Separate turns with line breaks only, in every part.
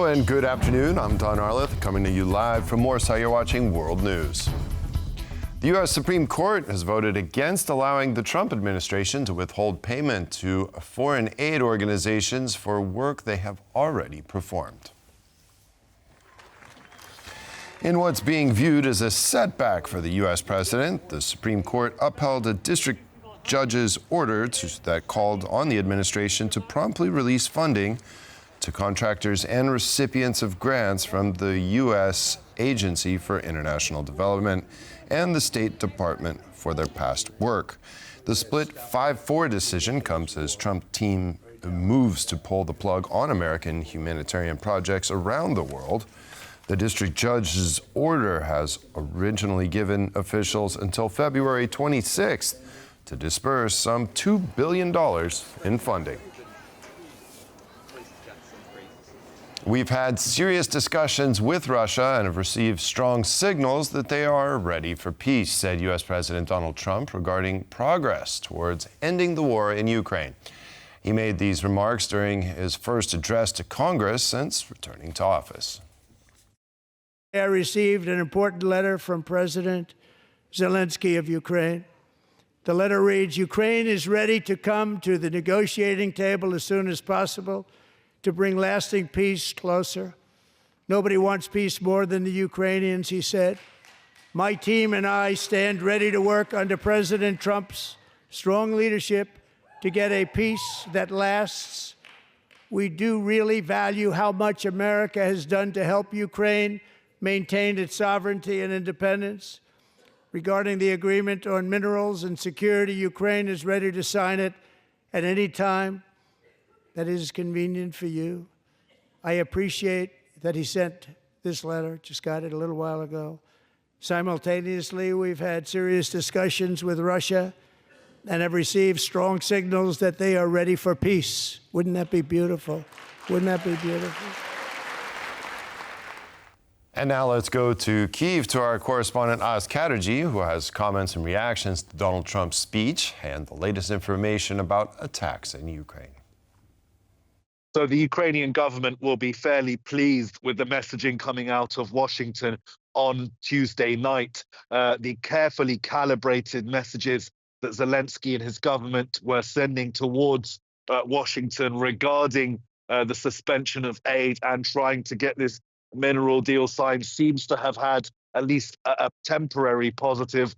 Hello and good afternoon. I'm Don Arleth, coming to you live from Warsaw. You're watching World News. The U.S. Supreme Court has voted against allowing the Trump administration to withhold payment to foreign aid organizations for work they have already performed. In what's being viewed as a setback for the U.S. president, the Supreme Court upheld a district judge's order that called on the administration to promptly release funding to contractors and recipients of grants from the U.S. Agency for International Development and the State Department for their past work. The split 5-4 decision comes as Trump team moves to pull the plug on American humanitarian projects around the world. The district judge's order has originally given officials until February 26th to disperse some $2 billion in funding. We've had serious discussions with Russia and have received strong signals that they are ready for peace, said U.S. President Donald Trump regarding progress towards ending the war in Ukraine. He made these remarks during his first address to Congress since returning to office.
I received an important letter from President Zelensky of Ukraine. The letter reads, "Ukraine is ready to come to the negotiating table as soon as possible to bring lasting peace closer. Nobody wants peace more than the Ukrainians," he said. "My team and I stand ready to work under President Trump's strong leadership to get a peace that lasts. We do really value how much America has done to help Ukraine maintain its sovereignty and independence. Regarding the agreement on minerals and security, Ukraine is ready to sign it at any time that is convenient for you." I appreciate that he sent this letter, just got it a little while ago. Simultaneously, we've had serious discussions with Russia and have received strong signals that they are ready for peace. Wouldn't that be beautiful? Wouldn't that be beautiful?
And now let's go to Kyiv to our correspondent Oz Chatterjee, who has comments and reactions to Donald Trump's speech and the latest information about attacks in Ukraine.
So the Ukrainian government will be fairly pleased with the messaging coming out of Washington on Tuesday night. The carefully calibrated messages that Zelensky and his government were sending towards Washington regarding the suspension of aid and trying to get this mineral deal signed seems to have had at least a temporary positive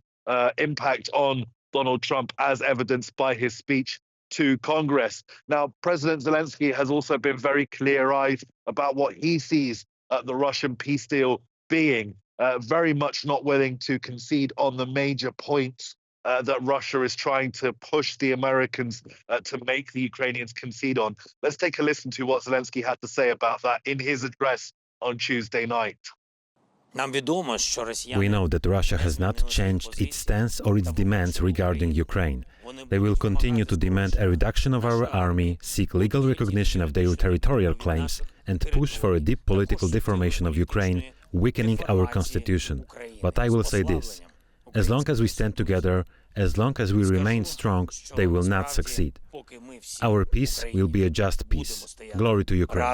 impact on Donald Trump, as evidenced by his speech to Congress. Now, President Zelensky has also been very clear-eyed about what he sees the Russian peace deal being, very much not willing to concede on the major points that Russia is trying to push the Americans to make the Ukrainians concede on. Let's take a listen to what Zelensky had to say about that in his address on Tuesday night.
We know that Russia has not changed its stance or its demands regarding Ukraine. They will continue to demand a reduction of our army, seek legal recognition of their territorial claims, and push for a deep political deformation of Ukraine, weakening our constitution. But I will say this: as long as we stand together, as long as we remain strong, they will not succeed. Our peace will be a just peace. Glory to Ukraine.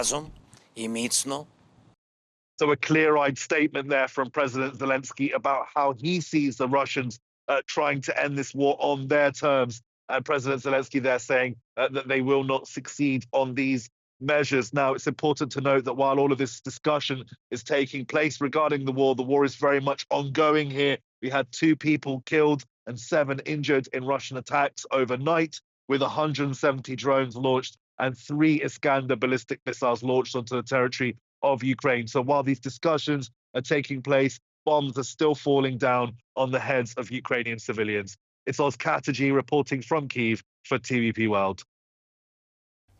So a clear-eyed statement there from President Zelensky about how he sees the Russians trying to end this war on their terms. And President Zelensky there saying that they will not succeed on these measures. Now, it's important to note that while all of this discussion is taking place regarding the war is very much ongoing here. We had 2 people killed and 7 injured in Russian attacks overnight, with 170 drones launched and 3 Iskander ballistic missiles launched onto the territory of Ukraine. So while these discussions are taking place, bombs are still falling down on the heads of Ukrainian civilians. It's Oz Chatterjee reporting from Kyiv for TVP World.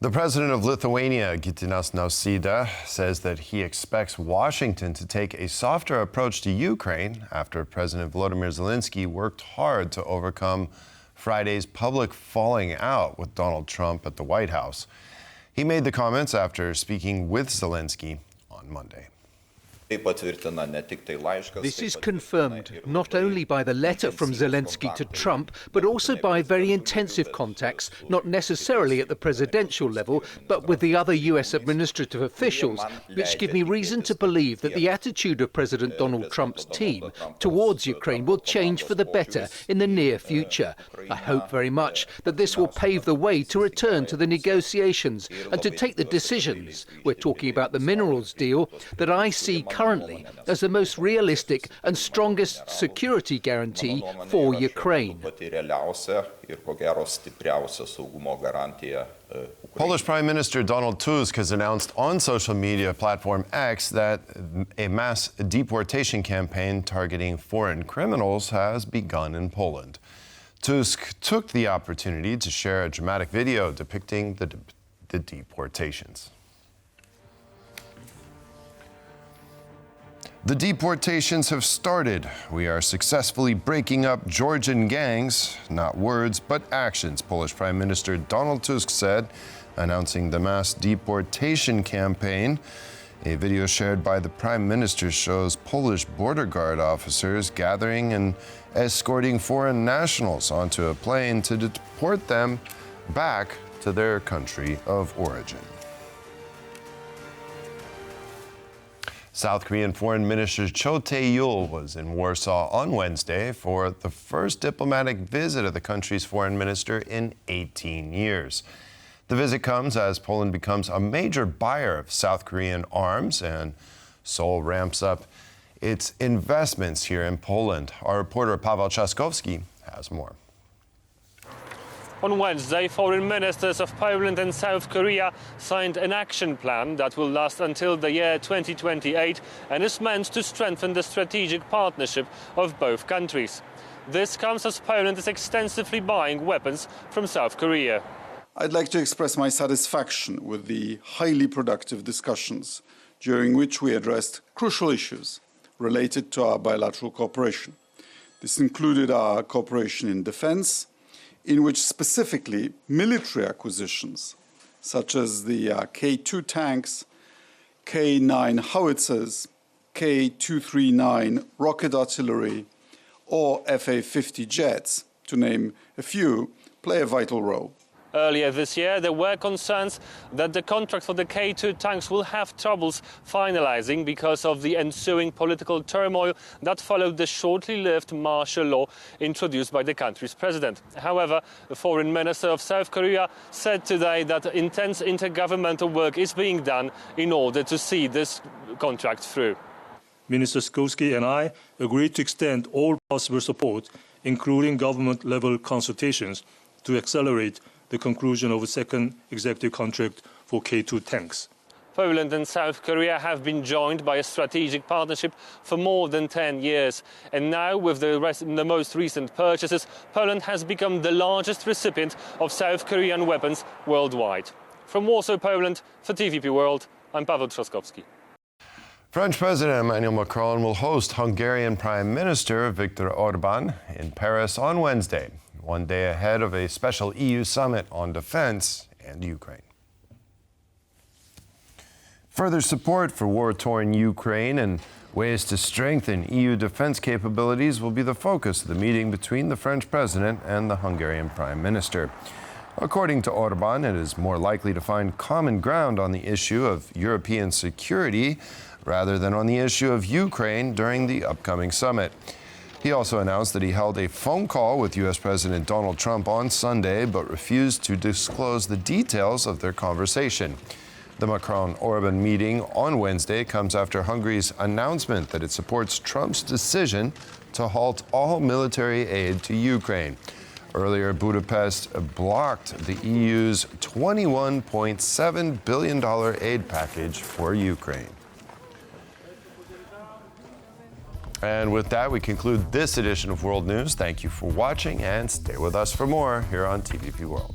The President of Lithuania, Gitanas Nausėda, says that he expects Washington to take a softer approach to Ukraine after President Volodymyr Zelensky worked hard to overcome Friday's public falling out with Donald Trump at the White House. He made the comments after speaking with Zelensky on Monday.
This is confirmed not only by the letter from Zelensky to Trump, but also by very intensive contacts, not necessarily at the presidential level, but with the other US administrative officials, which give me reason to believe that the attitude of President Donald Trump's team towards Ukraine will change for the better in the near future. I hope very much that this will pave the way to return to the negotiations and to take the decisions, we're talking about the minerals deal, that I see currently as the most realistic and strongest security guarantee for Ukraine.
Polish Prime Minister Donald Tusk has announced on social media platform X that a mass deportation campaign targeting foreign criminals has begun in Poland. Tusk took the opportunity to share a dramatic video depicting the deportations. The deportations have started. We are successfully breaking up Georgian gangs, not words, but actions, Polish Prime Minister Donald Tusk said, announcing the mass deportation campaign. A video shared by the Prime Minister shows Polish border guard officers gathering and escorting foreign nationals onto a plane to deport them back to their country of origin. South Korean Foreign Minister Cho Tae-yul was in Warsaw on Wednesday for the first diplomatic visit of the country's foreign minister in 18 years. The visit comes as Poland becomes a major buyer of South Korean arms and Seoul ramps up its investments here in Poland. Our reporter Paweł Trzaskowski has more.
On Wednesday, foreign ministers of Poland and South Korea signed an action plan that will last until the year 2028 and is meant to strengthen the strategic partnership of both countries. This comes as Poland is extensively buying weapons from South Korea.
I'd like to express my satisfaction with the highly productive discussions during which we addressed crucial issues related to our bilateral cooperation. This included our cooperation in defense, in which specifically military acquisitions, such as the K2 tanks, K9 howitzers, K239 rocket artillery, or FA-50 jets, to name a few, play a vital role.
Earlier this year, there were concerns that the contract for the K2 tanks will have troubles finalizing because of the ensuing political turmoil that followed the shortly lived martial law introduced by the country's president. However, the foreign minister of South Korea said today that intense intergovernmental work is being done in order to see this contract through.
Minister Skolski and I agreed to extend all possible support, including government-level consultations, to accelerate the conclusion of a second executive contract for K2 tanks.
Poland and South Korea have been joined by a strategic partnership for more than 10 years. And now, with the most recent purchases, Poland has become the largest recipient of South Korean weapons worldwide. From Warsaw, Poland, for TVP World, I'm Paweł Trzaskowski.
French President Emmanuel Macron will host Hungarian Prime Minister Viktor Orbán in Paris on Wednesday, one day ahead of a special EU summit on defense and Ukraine. Further support for war-torn Ukraine and ways to strengthen EU defense capabilities will be the focus of the meeting between the French president and the Hungarian Prime Minister. According to Orbán, it is more likely to find common ground on the issue of European security rather than on the issue of Ukraine during the upcoming summit. He also announced that he held a phone call with U.S. President Donald Trump on Sunday, but refused to disclose the details of their conversation. The Macron-Orbán meeting on Wednesday comes after Hungary's announcement that it supports Trump's decision to halt all military aid to Ukraine. Earlier, Budapest blocked the EU's $21.7 billion aid package for Ukraine. And with that, we conclude this edition of World News. Thank you for watching, and stay with us for more here on TVP World.